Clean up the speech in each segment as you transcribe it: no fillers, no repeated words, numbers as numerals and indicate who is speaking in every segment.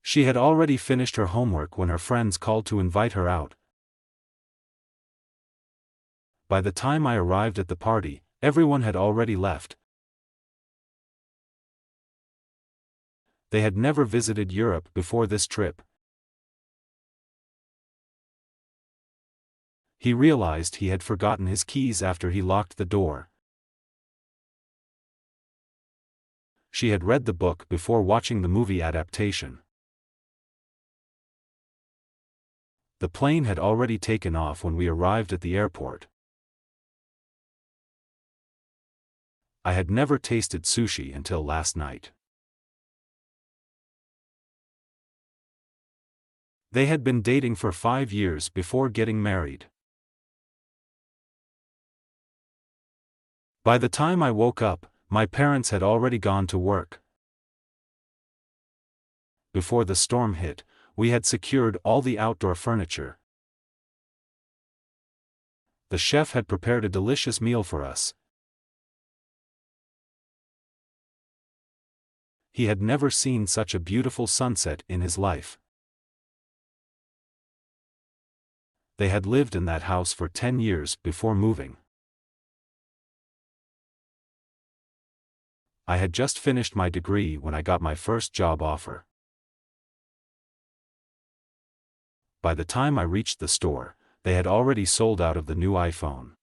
Speaker 1: She had already finished her homework when her friends called to invite her out. By the time I arrived at the party, everyone had already left. They had never visited Europe before this trip. He realized he had forgotten his keys after he locked the door. She had read the book before watching the movie adaptation. The plane had already taken off when we arrived at the airport. I had never tasted sushi until last night. They had been dating for 5 years before getting married. By the time I woke up, my parents had already gone to work. Before the storm hit, we had secured all the outdoor furniture. The chef had prepared a delicious meal for us. He had never seen such a beautiful sunset in his life. They had lived in that house for 10 years before moving. I had just finished my degree when I got my first job offer. By the time I reached the store, they had already sold out of the new iPhone.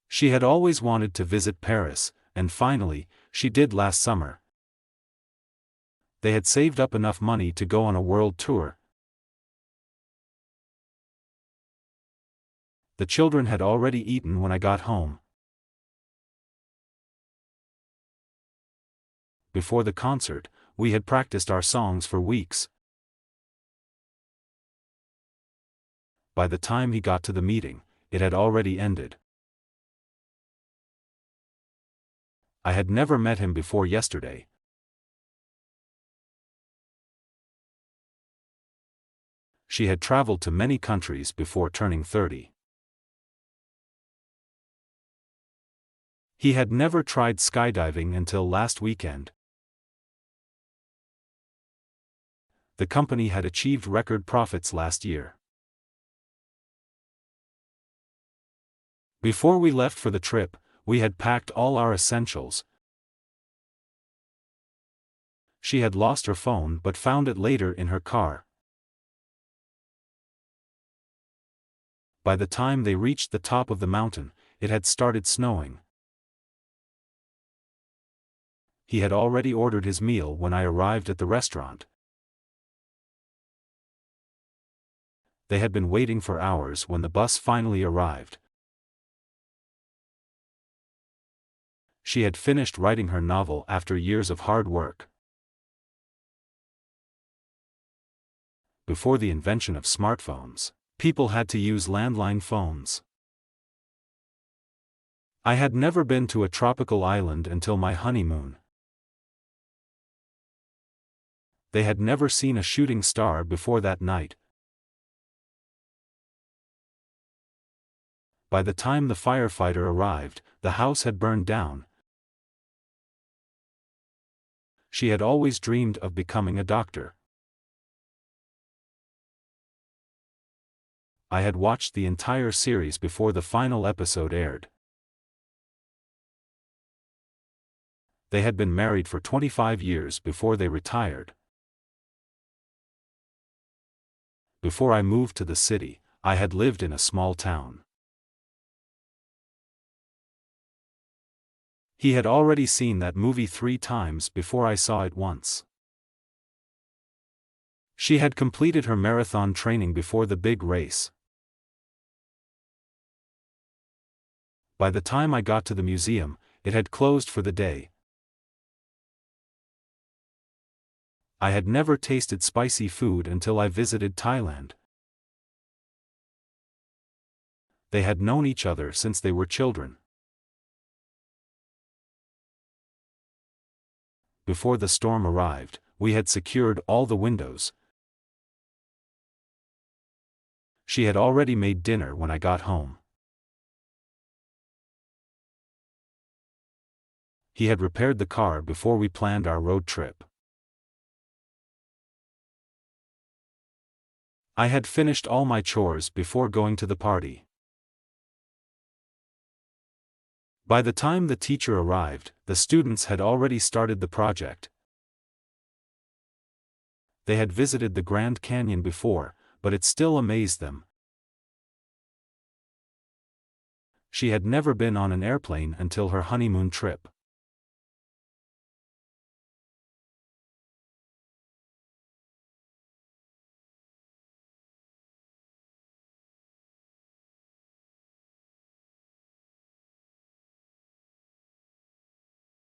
Speaker 1: She had always wanted to visit Paris, and finally, she did last summer. They had saved up enough money to go on a world tour. The children had already eaten when I got home. Before the concert, we had practiced our songs for weeks. By the time he got to the meeting, it had already ended. I had never met him before yesterday. She had traveled to many countries before turning 30. He had never tried skydiving until last weekend. The company had achieved record profits last year. Before we left for the trip, we had packed all our essentials. She had lost her phone but found it later in her car. By the time they reached the top of the mountain, it had started snowing. He had already ordered his meal when I arrived at the restaurant. They had been waiting for hours when the bus finally arrived. She had finished writing her novel after years of hard work. Before the invention of smartphones, people had to use landline phones. I had never been to a tropical island until my honeymoon. They had never seen a shooting star before that night. By the time the firefighter arrived, the house had burned down. She had always dreamed of becoming a doctor. I had watched the entire series before the final episode aired. They had been married for 25 years before they retired. Before I moved to the city, I had lived in a small town. He had already seen that movie 3 times before I saw it once. She had completed her marathon training before the big race. By the time I got to the museum, it had closed for the day. I had never tasted spicy food until I visited Thailand. They had known each other since they were children. Before the storm arrived, we had secured all the windows. She had already made dinner when I got home. He had repaired the car before we planned our road trip. I had finished all my chores before going to the party. By the time the teacher arrived, the students had already started the project. They had visited the Grand Canyon before, but it still amazed them. She had never been on an airplane until her honeymoon trip.